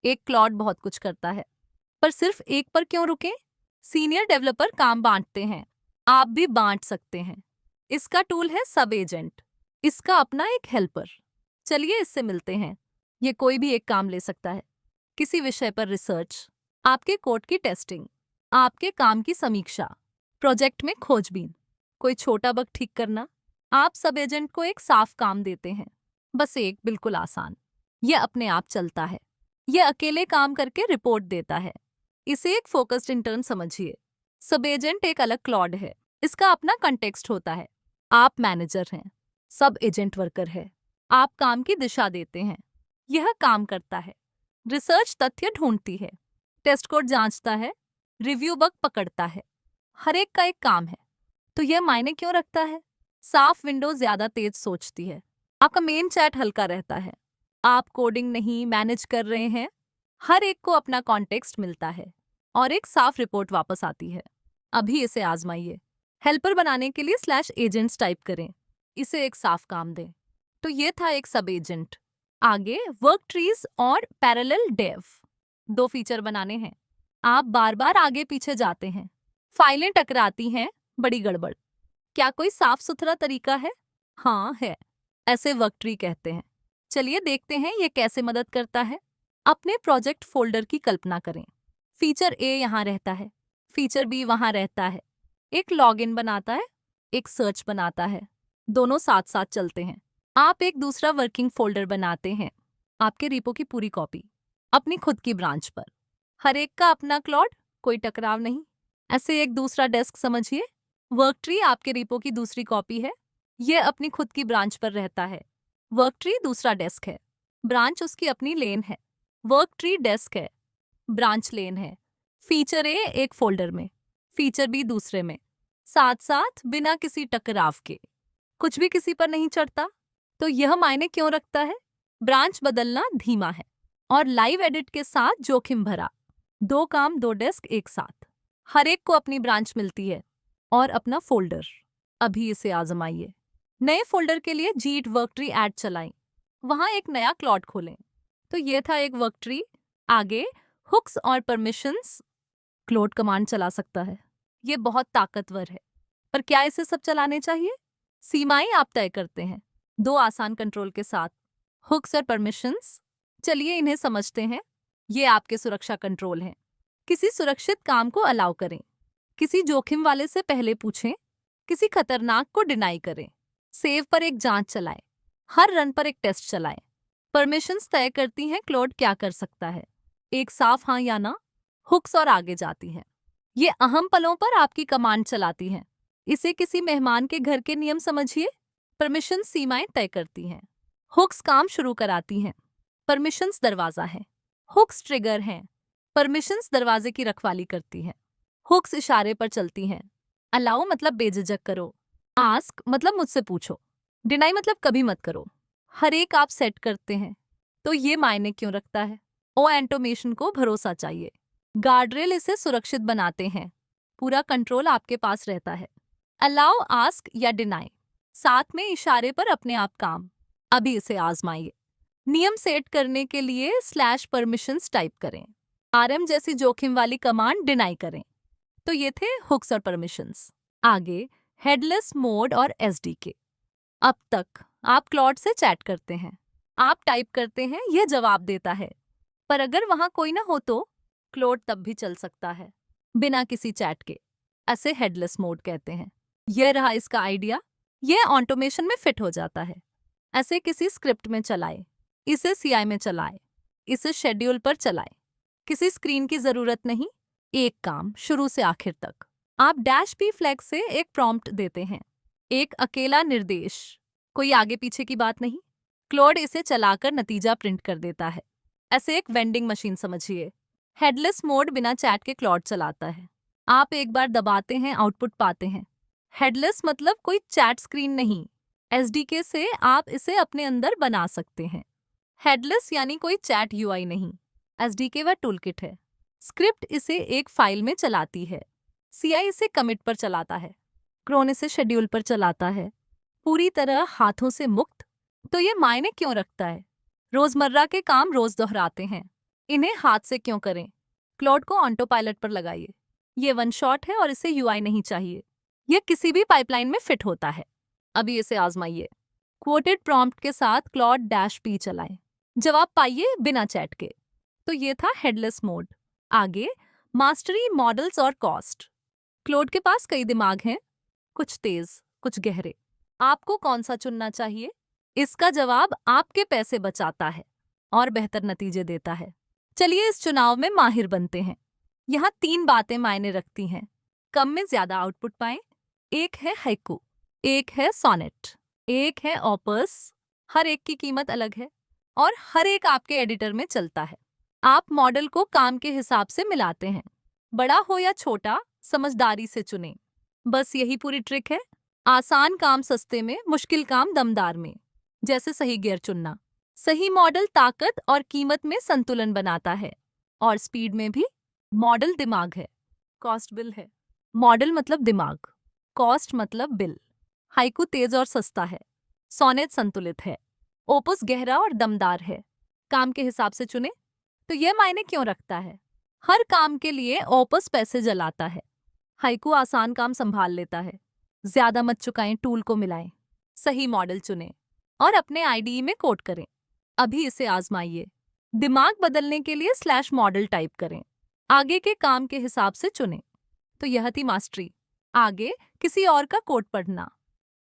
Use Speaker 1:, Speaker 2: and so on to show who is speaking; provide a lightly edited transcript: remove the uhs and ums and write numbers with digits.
Speaker 1: एक क्लॉड बहुत कुछ करता है, पर सिर्फ एक पर क्यों रुके? सीनियर डेवलपर काम बांटते हैं, आप भी बांट सकते हैं। इसका टूल है सब एजेंट, इसका अपना एक हेल्पर। चलिए इससे मिलते हैं। ये कोई भी एक काम ले सकता है, किसी विषय पर रिसर्च, आपके कोड की टेस्टिंग, आपके काम की समीक्षा, प्रोजेक्ट में खोजबीन, कोई छोटा बग ठीक करना। आप सब एजेंट को एक साफ काम देते हैं, बस एक बिल्कुल आसान। ये अपने आप चलता है, ये अकेले काम करके रिपोर्ट देता है। इसे एक फोकस्ड इंटर्न समझिए। सब एजेंट एक अलग क्लॉड है, इसका अपना कंटेक्स्ट होता है। आप मैनेजर हैं, सब एजेंट वर्कर है। आप काम की दिशा देते हैं, यह काम करता है। रिसर्च तथ्य ढूंढती है, टेस्ट कोड जांचता है, रिव्यू बग पकड़ता है। हर एक का एक काम है, तो यह मायने क्यों रखता है? साफ विंडो ज्यादा तेज सोचती है, आपका मेन चैट हल्का रहता है, आप कोडिंग नहीं मैनेज कर रहे हैं। हर एक को अपना कॉन्टेक्स्ट मिलता है और एक साफ रिपोर्ट वापस आती है। अभी इसे आजमाइए। हेल्पर बनाने के लिए स्लैश एजेंट्स टाइप करें, इसे एक साफ काम दें। तो ये था एक सब एजेंट। आगे वर्क ट्रीज और पैरेलल डेव, दो फीचर बनाने हैं। आप बार बार आगे पीछे जाते हैं, फाइलें टकराती हैं, बड़ी गड़बड़। क्या कोई साफ सुथरा तरीका है? हाँ है, ऐसे वर्क ट्री कहते हैं। चलिए देखते हैं ये कैसे मदद करता है। अपने प्रोजेक्ट फोल्डर की कल्पना करें। फीचर ए यहाँ रहता है, फीचर बी वहाँ रहता है। एक लॉगिन बनाता है, एक सर्च बनाता है, दोनों साथ साथ चलते हैं। आप एक दूसरा वर्किंग फोल्डर बनाते हैं, आपके रिपो की पूरी कॉपी, अपनी खुद की ब्रांच पर। हर एक का अपना क्लॉड, कोई टकराव नहीं। ऐसे एक दूसरा डेस्क समझिए। वर्क ट्री आपके रिपो की दूसरी कॉपी है, ये अपनी खुद की ब्रांच पर रहता है। वर्क ट्री दूसरा डेस्क है, ब्रांच उसकी अपनी लेन है। वर्क ट्री डेस्क है, ब्रांच लेन है। फीचर ए एक फोल्डर में, फीचर बी दूसरे में, साथ साथ बिना किसी टकराव के। कुछ भी किसी पर नहीं चढ़ता। तो यह मायने क्यों रखता है? ब्रांच बदलना धीमा है और लाइव एडिट के साथ जोखिम भरा। दो काम दो डेस्क एक साथ, हर एक को अपनी ब्रांच मिलती है और अपना फोल्डर। अभी इसे आजमाइए। नए फोल्डर के लिए जीट वर्क ट्री ऐड चलाएं, वहां एक नया क्लॉट खोलें। तो ये था एक वर्क ट्री। आगे हुक्स और परमिशंस, क्लोड कमांड चला सकता है, ये बहुत ताकतवर है। पर क्या इसे सब चलाने चाहिए? सीमाएं आप तय करते हैं, दो आसान कंट्रोल के साथ, हुक्स और परमिशंस। चलिए इन्हें समझते हैं। ये आपके सुरक्षा कंट्रोल हैं। किसी सुरक्षित काम को अलाउ करें, किसी जोखिम वाले से पहले पूछें, किसी खतरनाक को डिनाई करें। सेव पर एक जांच चलाएं, हर रन पर एक टेस्ट चलाएं। परमिशंस तय करती हैं क्लोड क्या कर सकता है, एक साफ हाँ या ना। हुक्स और आगे जाती हैं, ये अहम पलों पर आपकी कमांड चलाती हैं। इसे किसी मेहमान के घर के नियम समझिए। परमिशन सीमाएं तय करती हैं, हुक्स काम शुरू कराती हैं। परमिशंस दरवाजा है, हुक्स ट्रिगर हैं। परमिशंस दरवाजे की रखवाली करती हैं, हुक्स इशारे पर चलती हैं। अलाउ मतलब बेझिझक करो, आस्क मतलब मुझसे पूछो, डिनाई मतलब कभी मत करो। हर एक आप सेट करते हैं। तो ये मायने क्यों रखता है? ओ एंटोमेशन को भरोसा चाहिए, गार्डरेल इसे सुरक्षित बनाते हैं। पूरा कंट्रोल आपके पास रहता है। अलाउ आस्क या डिनाई, साथ में इशारे पर अपने आप काम। अभी इसे आजमाइए। नियम सेट करने के लिए स्लैश परमिशंस टाइप करें, आरएम जैसी जोखिम वाली कमांड डिनाई करें। तो ये थे हुक्स और परमिशंस। आगे हेडलेस मोड और एसडीके। अब तक आप क्लॉड से चैट करते हैं, आप टाइप करते हैं, यह जवाब देता है। पर अगर वहां कोई ना हो तो क्लॉड तब भी चल सकता है, बिना किसी चैट के। ऐसे हेडलेस मोड कहते हैं। यह रहा इसका आइडिया, यह ऑटोमेशन में फिट हो जाता है। ऐसे किसी स्क्रिप्ट में चलाए, इसे सीआई में चलाए, इसे शेड्यूल पर चलाए। किसी स्क्रीन की जरूरत नहीं, एक काम शुरू से आखिर तक। आप डैश पी फ्लैग से एक प्रॉम्प्ट देते हैं, एक अकेला निर्देश, कोई आगे पीछे की बात नहीं। क्लॉड इसे चलाकर नतीजा प्रिंट कर देता है। ऐसे एक वेंडिंग मशीन समझिए। हेडलेस मोड बिना चैट के क्लॉड चलाता है। आप एक बार दबाते हैं, आउटपुट पाते हैं। हेडलेस मतलब कोई चैट स्क्रीन नहीं, एसडीके से आप इसे अपने अंदर बना सकते हैं। हेडलेस यानी कोई चैट यूआई नहीं, एसडीके वह टूलकिट है। स्क्रिप्ट इसे एक फाइल में चलाती है, सीआई इसे कमिट पर चलाता है, क्रोन इसे शेड्यूल पर चलाता है, पूरी तरह हाथों से मुक्त। तो ये मायने क्यों रखता है? रोजमर्रा के काम रोज दोहराते हैं, इन्हें हाथ से क्यों करें? क्लॉड को ऑटो पायलट पर लगाइए। ये वन शॉट है और इसे यूआई नहीं चाहिए। यह किसी भी पाइपलाइन में फिट होता है। अभी इसे आजमाइए। क्वोटेड प्रॉम्प्ट के साथ क्लॉड डैश पी चलाएं। जवाब पाइए बिना चैट के। तो ये था हेडलेस मोड। आगे मास्टरी, मॉडल्स और कॉस्ट। क्लोड के पास कई दिमाग हैं, कुछ तेज, कुछ गहरे। आपको कौन सा चुनना चाहिए? इसका जवाब आपके पैसे बचाता है और बेहतर नतीजे देता है। चलिए इस चुनाव में माहिर बनते हैं। यहाँ 3 बातें मायने रखती हैं। कम में ज्यादा आउटपुट पाएं। एक है हाइकू, एक है सोनेट, एक है ऑपस। हर एक की कीमत अलग है और हर एक आपके एडिटर में चलता है। आप मॉडल को काम के हिसाब से मिलाते हैं। बड़ा हो या छोटा, समझदारी से चुनें। बस यही पूरी ट्रिक है। आसान काम सस्ते में, मुश्किल काम दमदार में। जैसे सही गियर चुनना। सही मॉडल ताकत और कीमत में संतुलन बनाता है। और स्पीड में भी। मॉडल दिमाग है, कॉस्ट बिल है। मॉडल मतलब दिमाग, कॉस्ट मतलब बिल। हाइकू तेज और सस्ता है, सोनेट संतुलित है, ओपस गहरा और दमदार है। काम के हिसाब से चुने। तो यह मायने क्यों रखता है? हर काम के लिए ओपस पैसे जलाता है, हाइकू आसान काम संभाल लेता है। ज्यादा मत चुकाएं, टूल को मिलाएं, सही मॉडल चुनें और अपने आईडीई में कोड करें। अभी इसे आजमाइए। दिमाग बदलने के लिए स्लैश मॉडल टाइप करें। आगे के काम के हिसाब से चुनें। तो यह थी मास्टरी। आगे किसी और का कोड पढ़ना।